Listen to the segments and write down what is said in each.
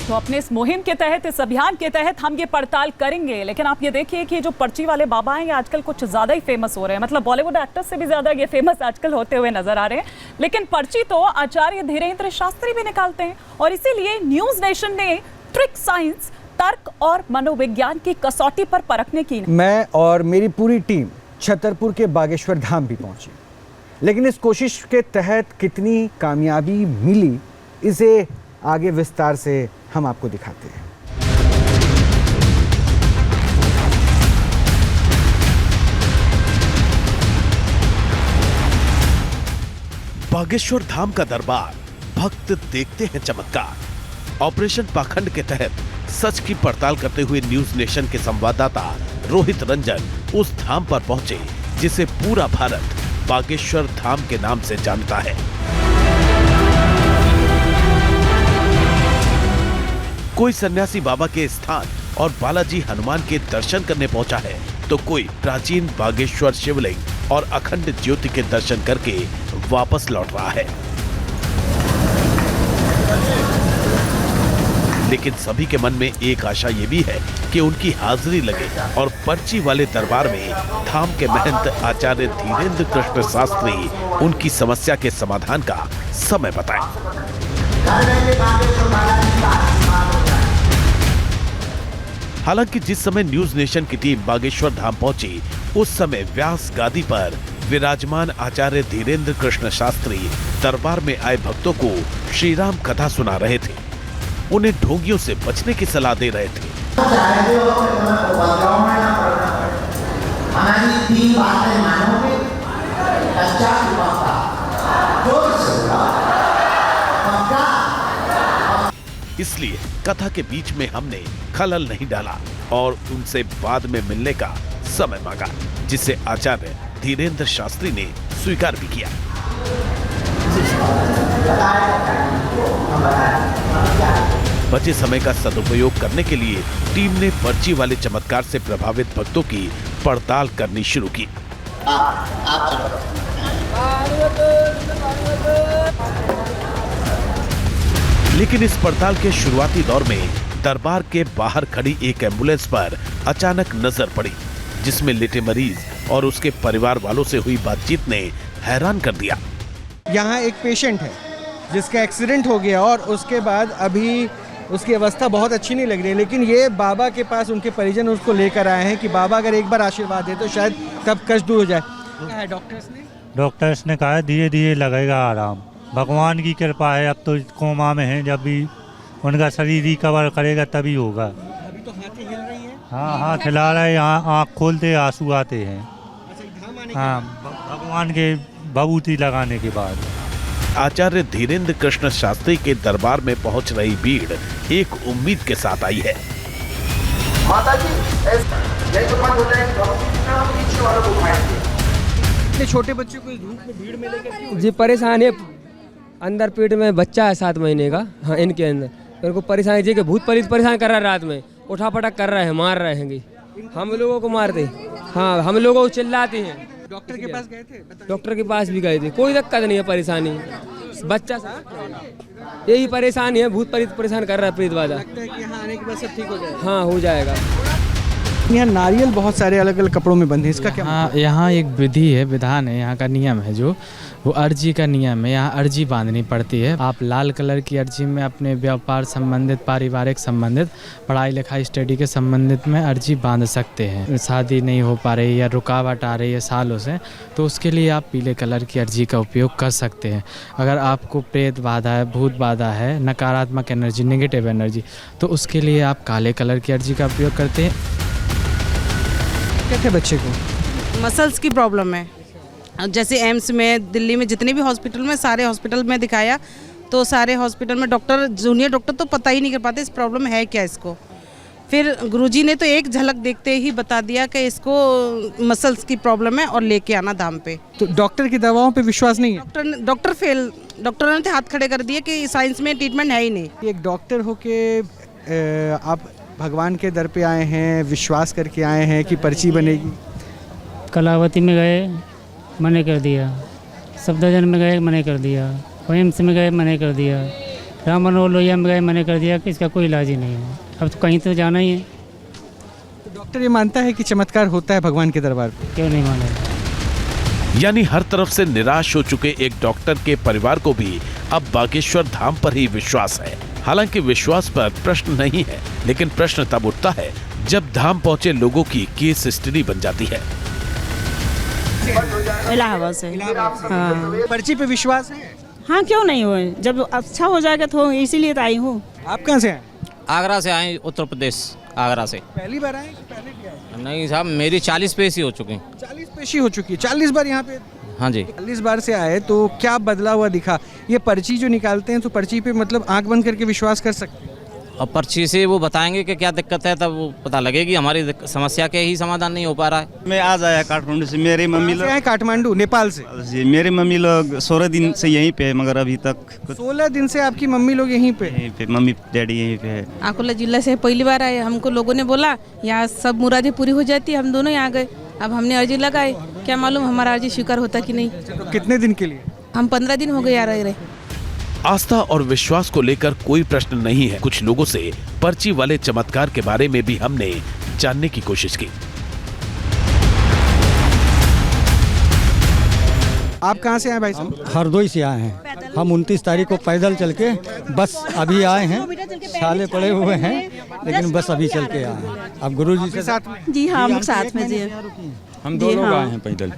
तो अपने इस मुहिम के तहत, इस अभियान के तहत हम ये पड़ताल करेंगे। लेकिन आप ये देखिए कि जो पर्ची वाले बाबा हैं ये आजकल कुछ ज़्यादा ही फेमस हो रहे हैं। मतलब बॉलीवुड एक्टर्स से भी ज़्यादा ये फेमस आजकल होते हुए नजर आ रहे हैं। लेकिन पर्ची तो आचार्य धीरेन्द्र शास्त्री भी निकालते हैं, और इसीलिए न्यूज़ नेशन ने ट्रिक साइंस, तर्क और मनोविज्ञान की कसौटी पर परखने की मैं और मेरी पूरी टीम छतरपुर के बागेश्वर धाम भी पहुंची। लेकिन इस कोशिश के तहत कितनी कामयाबी मिली, इसे आगे विस्तार से हम आपको दिखाते हैं। बागेश्वर धाम का दरबार, भक्त देखते हैं चमत्कार। ऑपरेशन पाखंड के तहत सच की पड़ताल करते हुए न्यूज नेशन के संवाददाता रोहित रंजन उस धाम पर पहुंचे जिसे पूरा भारत बागेश्वर धाम के नाम से जानता है। कोई सन्यासी बाबा के स्थान और बालाजी हनुमान के दर्शन करने पहुंचा है, तो कोई प्राचीन बागेश्वर शिवलिंग और अखंड ज्योति के दर्शन करके वापस लौट रहा है। लेकिन सभी के मन में एक आशा ये भी है कि उनकी हाजिरी लगे और पर्ची वाले दरबार में धाम के महंत आचार्य धीरेन्द्र कृष्ण शास्त्री उनकी समस्या के समाधान का समय बताएं। हालांकि जिस समय न्यूज नेशन की टीम बागेश्वर धाम पहुंची, उस समय व्यास गादी पर विराजमान आचार्य धीरेन्द्र कृष्ण शास्त्री दरबार में आए भक्तों को श्री राम कथा सुना रहे थे। उन्हें ढोंगियों से बचने की सलाह दे रहे थे। इसलिए कथा के बीच में हमने खलल नहीं डाला और उनसे बाद में मिलने का समय मांगा, जिसे आचार्य धीरेन्द्र शास्त्री ने स्वीकार भी किया। बचे समय का सदुपयोग करने के लिए टीम ने पर्ची वाले चमत्कार से प्रभावित भक्तों की पड़ताल करनी शुरू की। लेकिन इस पड़ताल के शुरुआती दौर में दरबार के बाहर खड़ी एक एम्बुलेंस पर अचानक नजर पड़ी, जिसमें लेटे मरीज और उसके परिवार वालों से हुई बातचीत ने हैरान कर दिया। यहाँ एक पेशेंट है जिसका एक्सीडेंट हो गया और उसके बाद अभी उसकी अवस्था बहुत अच्छी नहीं लग रही है, लेकिन ये बाबा के पास उनके परिजन उसको लेकर आए हैं कि बाबा अगर एक बार आशीर्वाद दे तो शायद तब कष्ट दूर हो जाए। क्या है डॉक्टर्स ने कहा धीरे धीरे लगेगा आराम, भगवान की कृपा है। अब तो कोमा में है, जब भी उनका शरीर रिकवर करेगा तभी होगा। अभी तो हाथ हिल रही है। हाँ, हाथ हिला रहा है, यहाँ आँख खोलते आंसू आते हैं। हाँ, भगवान के भभूति लगाने के बाद। आचार्य धीरेन्द्र कृष्ण शास्त्री के दरबार में पहुंच रही भीड़ एक उम्मीद के साथ आई है। इतने छोटे बच्चे को धूप में भीड़ में लेकर क्यों? जी परेशान है, अंदर पेट में बच्चा है 7 महीने का। हाँ, इनके अंदर मेरे को परेशान जी के भूत प्रेत परेशान कर रहा है, रात में उठा पटक कर रहे हैं, मार रहे हैं, हम लोगों को मारते। हाँ, हम लोगों को चिल्लाते हैं। डॉक्टर के पास गए थे? डॉक्टर के पास भी गए थे, कोई दिक्कत नहीं है। परेशानी बच्चा सा यही परेशानी है, भूत प्रेत परेशान कर रहा है, प्रेत वाला। लगता है कि यहाँ आने के बाद सब ठीक हो जाएगा। हाँ, हो जाएगा। यहाँ नारियल बहुत सारे अलग अलग कपड़ों में बंधे, इसका क्या? यहाँ एक विधि है, विधान है, यहाँ का नियम है, जो वो अर्जी का नियम है। यहाँ अर्जी बांधनी पड़ती है। आप लाल कलर की अर्जी में अपने व्यापार संबंधित, पारिवारिक संबंधित, पढ़ाई लिखाई स्टडी के संबंधित में अर्जी बांध सकते हैं। शादी नहीं हो पा रही या रुकावट आ रही है सालों से, तो उसके लिए आप पीले कलर की अर्जी का उपयोग कर सकते हैं। अगर आपको प्रेत बाधा है, भूत बाधा है, नकारात्मक एनर्जी, नेगेटिव एनर्जी, तो उसके लिए आप काले कलर की अर्जी का उपयोग करते हैं। क्या क्या बच्चे को? मसल्स की प्रॉब्लम है। जैसे एम्स में, दिल्ली में, जितने भी हॉस्पिटल में, सारे हॉस्पिटल में दिखाया, तो सारे हॉस्पिटल में डॉक्टर, जूनियर डॉक्टर तो पता ही नहीं कर पाते इस प्रॉब्लम है क्या इसको। फिर गुरुजी ने तो एक झलक देखते ही बता दिया कि इसको मसल्स की प्रॉब्लम है और लेके आना धाम पे। तो डॉक्टर की दवाओं पे विश्वास नहीं है? डॉक्टरों ने हाथ खड़े कर दिए कि साइंस में ट्रीटमेंट है ही नहीं। एक डॉक्टर हो के आप भगवान के दर पे आए हैं, विश्वास करके आए हैं कि पर्ची बनेगी। कलावती में गए, मने कर दिया। सफदरजंग में गए, मने कर दिया। एम्स में गए, मने कर दिया। राम मनोहर लोहिया में गए, मैंने कर दिया कि इसका कोई इलाज ही नहीं है, अब तो कहीं तो जाना ही है। तो डॉक्टर ये मानता है कि चमत्कार होता है भगवान के दरबार पे? क्यों नहीं माने? यानी हर तरफ से निराश हो चुके एक डॉक्टर के परिवार को भी अब बागेश्वर धाम पर ही विश्वास है। हालांकि विश्वास पर प्रश्न नहीं है, लेकिन प्रश्न तब उठता है जब धाम पहुंचे लोगों की केस स्टडी बन जाती है। इलाहाबाद से। हाँ पर्ची पे विश्वास है? हाँ, क्यों नहीं हो, जब अच्छा हो जाएगा तो इसीलिए तो आई हूँ। आप कहाँ से आए? आगरा से आए, उत्तर प्रदेश, आगरा से। पहली बार आए कि पहले भी आए? नहीं साहब, मेरी 40 पेशी हो चुकी। 40 पेशी हो चुकी है। 40 बार यहाँ पे? हाँ जी। 40 बार से आए तो क्या बदला हुआ दिखा? ये पर्ची जो निकालते हैं तो पर्ची पे मतलब आंख बंद करके विश्वास कर सकते हैं? और पर्ची से वो बताएंगे कि क्या दिक्कत है, तब वो पता लगेगी। हमारी समस्या के ही समाधान नहीं हो पा रहा है। मैं आज आया काठमांडू से। मेरी मम्मी लोग आए काठमांडू, नेपाल से? जी, मेरी मम्मी लोग 16 दिन से यहीं पे है, मगर अभी तक 16 दिन से आपकी मम्मी लोग यहीं पे? यहीं पे, मम्मी डैडी यहीं पे है। अकोला जिला से पहली बार आए, हमको लोगों ने बोला यहाँ सब मुरादें पूरी हो जाती है, हम दोनों यहाँ गए। अब हमने अर्जी लगाई, क्या मालूम हमारा अर्जी स्वीकार होता कि नहीं। तो कितने दिन के लिए? हम 15 दिन हो गए आ रहे। आस्था और विश्वास को लेकर कोई प्रश्न नहीं है। कुछ लोगों से पर्ची वाले चमत्कार के बारे में भी हमने जानने की कोशिश की। आप कहाँ से आए भाई साहब? हरदोई से आए हैं हम। 29 तारीख को पैदल चल के, बस अभी आए हैं। छाले पड़े हुए हैं लेकिन बस अभी चल के आए हैं। अब गुरु जी से साथ में? जी हाँ, हम साथ में जी। हम दो लोग आए हैं पैदल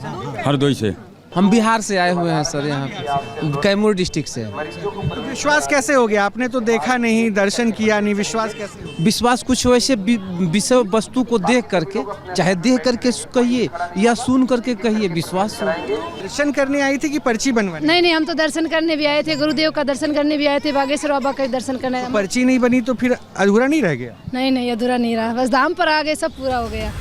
हरदोई से। हम बिहार से आए हुए हैं सर, यहाँ पे कैमूर डिस्ट्रिक्ट से। तो विश्वास कैसे हो गया? आपने तो देखा नहीं, दर्शन किया नहीं, विश्वास कैसे हो? विश्वास कुछ वैसे विषय वस्तु को देख करके, चाहे देख करके कहिए या सुन करके कहिए, विश्वास हो। दर्शन करने आई थी कि पर्ची बनवाने? नहीं, हम तो दर्शन करने भी आए थे, गुरुदेव का दर्शन करने भी आए थे, बागेश्वर बाबा का दर्शन करने। पर्ची नहीं बनी तो फिर अधूरा नहीं रह गया? नहीं, अधूरा नहीं रहा, बस धाम पर आ गए, सब पूरा हो गया।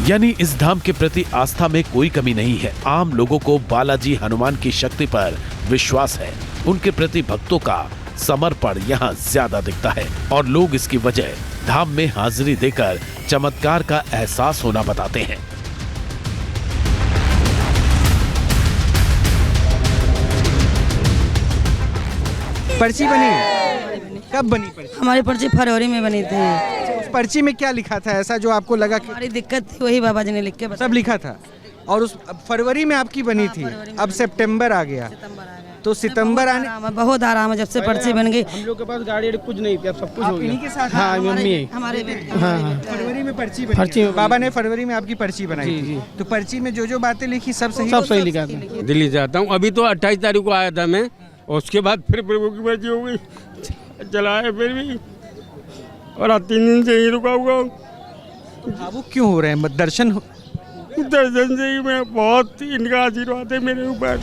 यानी इस धाम के प्रति आस्था में कोई कमी नहीं है। आम लोगों को बालाजी हनुमान की शक्ति पर विश्वास है। उनके प्रति भक्तों का समर्पण यहाँ ज्यादा दिखता है और लोग इसकी वजह धाम में हाजिरी देकर चमत्कार का एहसास होना बताते हैं। पर्ची बनी है? कब बनी पर्ची? हमारी पर्ची फरवरी में बनी थी। उस पर्ची में क्या लिखा था ऐसा जो आपको लगा कि हमारी दिक्कत थी वही बाबा जी ने लिख के सब लिखा था? और उस फरवरी में आपकी बनी थी, अब सितंबर आ गया, तो सितंबर आने बहुत आराम है जब से पर्ची बन गई। हम लोग के पास गाड़ी कुछ नहीं थी, अब सब कुछ हो इन्हीं के साथ? हाँ, मम्मी। हमारे फरवरी में पर्ची बनी। बाबा ने फरवरी में आपकी पर्ची बनाई थी, तो पर्ची में जो जो बातें लिखी सब सही लिखा था। दिल्ली जाता हूँ, अभी तो 28 तारीख को आया था मैं, और उसके बाद फिर प्रभु की मर्जी हो गई, चला है फिर भी, और 3 दिन से ही रुका हुआ हूँ। वो क्यों हो रहे हैं? दर्शन से ही मैं बहुत, इनका आशीर्वाद है मेरे ऊपर।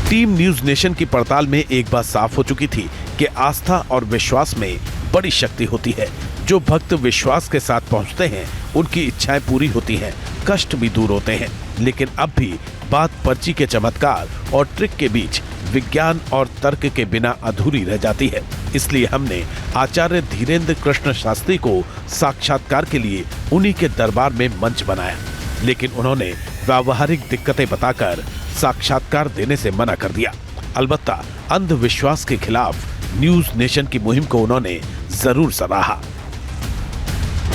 टीम न्यूज नेशन की पड़ताल में एक बात साफ हो चुकी थी कि आस्था और विश्वास में बड़ी शक्ति होती है। जो भक्त विश्वास के साथ पहुंचते हैं उनकी इच्छाएं पूरी होती हैं, कष्ट भी दूर होते हैं। लेकिन अब भी बात पर्ची के चमत्कार और ट्रिक के बीच विज्ञान और तर्क के बिना अधूरी रह जाती है। इसलिए हमने आचार्य धीरेन्द्र कृष्ण शास्त्री को साक्षात्कार के लिए उन्हीं के दरबार में मंच बनाया, लेकिन उन्होंने व्यावहारिक दिक्कतें बताकर साक्षात्कार देने से मना कर दिया। अलबत्ता अंधविश्वास के खिलाफ न्यूज नेशन की मुहिम को उन्होंने जरूर सराहा।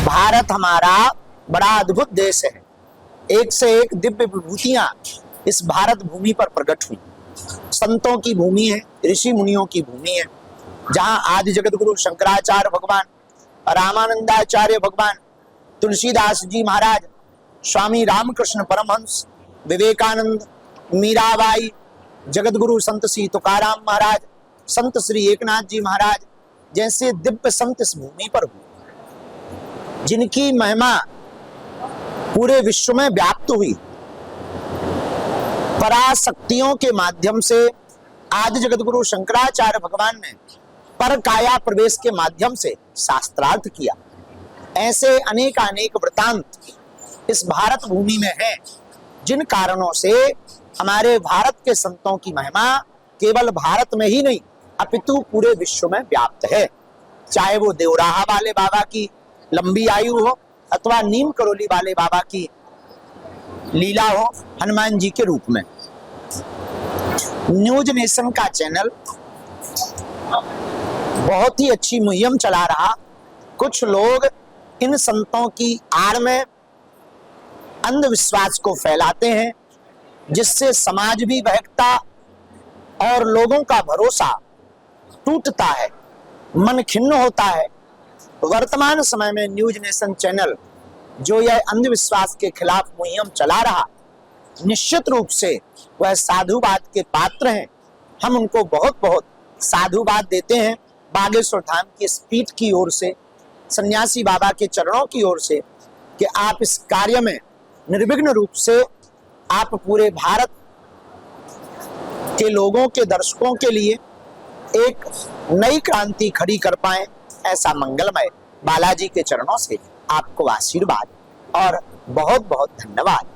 भारत हमारा बड़ा अद्भुत देश है। एक से एक दिव्य विभूतियां इस भारत भूमि पर प्रकट हुई। संतों की भूमि है, ऋषि मुनियों की भूमि है, जहां आदि जगत गुरु शंकराचार्य भगवान, रामानंदाचार्य भगवान, तुलसीदास जी महाराज, स्वामी रामकृष्ण परमहंस, विवेकानंद, मीराबाई, जगत गुरु संत श्री तुकाराम महाराज, संत श्री एकनाथ जी महाराज जैसे दिव्य संत इस भूमि पर हुए, जिनकी महिमा पूरे विश्व में व्याप्त हुई। पराशक्तियों के माध्यम से आदि जगत गुरु शंकराचार्य भगवान ने पर काया प्रवेश के माध्यम से शास्त्रार्थ किया। ऐसे अनेक वृतांत इस भारत भूमि में हैं, जिन कारणों से हमारे भारत के संतों की महिमा केवल भारत में ही नहीं अपितु पूरे विश्व में व्याप्त है। चाहे वो देवराहा वाले बाबा की लंबी आयु हो अथवा नीम करोली वाले बाबा की लीला हो हनुमान जी के रूप में। न्यूज नेशन का चैनल बहुत ही अच्छी मुहिम चला रहा। कुछ लोग इन संतों की आड़ में अंधविश्वास को फैलाते हैं, जिससे समाज भी बहकता और लोगों का भरोसा टूटता है, मन खिन्न होता है। वर्तमान समय में न्यूज नेशन चैनल जो यह अंधविश्वास के खिलाफ मुहिम चला रहा, निश्चित रूप से वह साधुवाद के पात्र हैं। हम उनको बहुत बहुत साधुवाद देते हैं बागेश्वर धाम की इस पीठ की ओर से, सन्यासी बाबा के चरणों की ओर से, कि आप इस कार्य में निर्विघ्न रूप से आप पूरे भारत के लोगों के दर्शकों के लिए एक नई क्रांति खड़ी कर पाएं। ऐसा मंगलमय बालाजी के चरणों से आपको आशीर्वाद और बहुत बहुत धन्यवाद।